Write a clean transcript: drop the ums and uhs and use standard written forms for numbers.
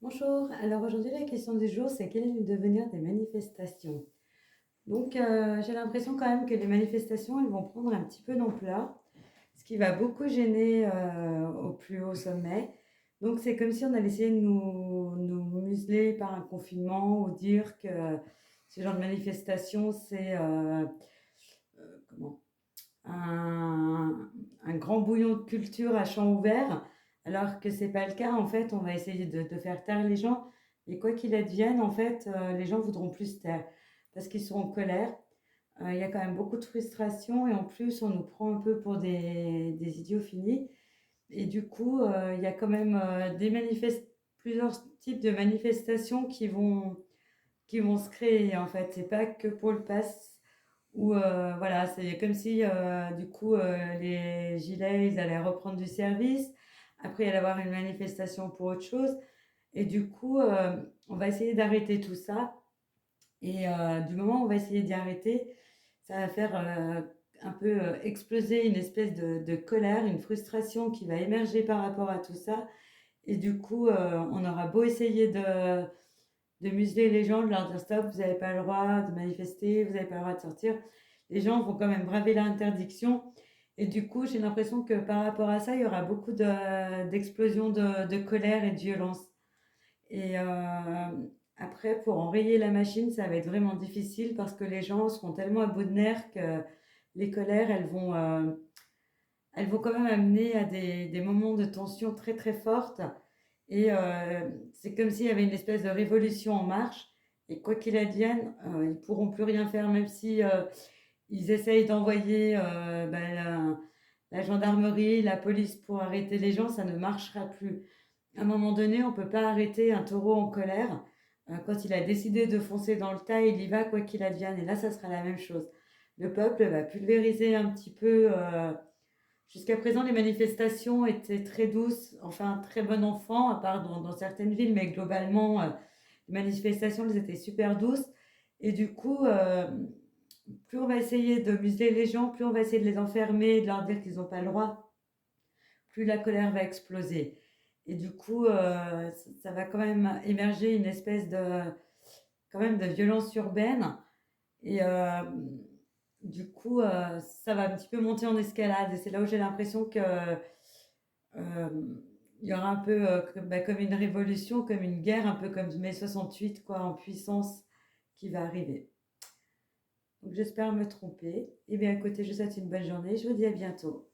Bonjour, alors aujourd'hui la question du jour c'est quel est le devenir des manifestations? J'ai l'impression quand même que les manifestations elles vont prendre un petit peu d'ampleur, ce qui va beaucoup gêner au plus haut sommet. Donc c'est comme si on allait essayer de nous museler par un confinement ou dire que ce genre de manifestation c'est comment un grand bouillon de culture à champ ouvert, alors que c'est pas le cas. En fait, on va essayer de faire taire les gens, et quoi qu'il advienne, en fait, les gens voudront plus se taire parce qu'ils sont en colère. Il y a quand même beaucoup de frustration, et en plus, on nous prend un peu pour des idiots finis. Et du coup, il y a quand même plusieurs types de manifestations qui vont se créer. En fait, c'est pas que pour le pass où voilà, c'est comme si du coup les gilets ils allaient reprendre du service. Après, il allait y avoir une manifestation pour autre chose. Et du coup, on va essayer d'arrêter tout ça. Et du moment où on va essayer d'y arrêter, ça va faire un peu exploser une espèce de colère, une frustration qui va émerger par rapport à tout ça. Et du coup, on aura beau essayer de museler les gens, de leur dire stop, vous n'avez pas le droit de manifester, vous n'avez pas le droit de sortir. Les gens vont quand même braver l'interdiction. Et du coup, j'ai l'impression que par rapport à ça, il y aura beaucoup d'explosions de colère et de violence. Et après, pour enrayer la machine, ça va être vraiment difficile parce que les gens seront tellement à bout de nerfs que les colères, elles vont quand même amener à des moments de tension très très fortes. Et c'est comme s'il y avait une espèce de révolution en marche. Et quoi qu'il advienne, ils ne pourront plus rien faire, même si ils essayent d'envoyer la gendarmerie, la police pour arrêter les gens, ça ne marchera plus. À un moment donné, on ne peut pas arrêter un taureau en colère. Quand il a décidé de foncer dans le tas, il y va quoi qu'il advienne. Et là, ça sera la même chose. Le peuple va pulvériser un petit peu. Jusqu'à présent, les manifestations étaient très douces, enfin très bon enfant, à part dans certaines villes, mais globalement, les manifestations, elles étaient super douces. Et du coup, plus on va essayer de museler les gens, plus on va essayer de les enfermer, de leur dire qu'ils n'ont pas le droit, plus la colère va exploser. Et du coup, ça va quand même émerger une espèce quand même de violence urbaine. Et du coup, ça va un petit peu monter en escalade. Et c'est là où j'ai l'impression que il y aura un peu comme une révolution, comme une guerre, un peu comme mai 68, quoi, en puissance qui va arriver. Donc j'espère me tromper. Et bien, écoutez, je vous souhaite une bonne journée. Je vous dis à bientôt.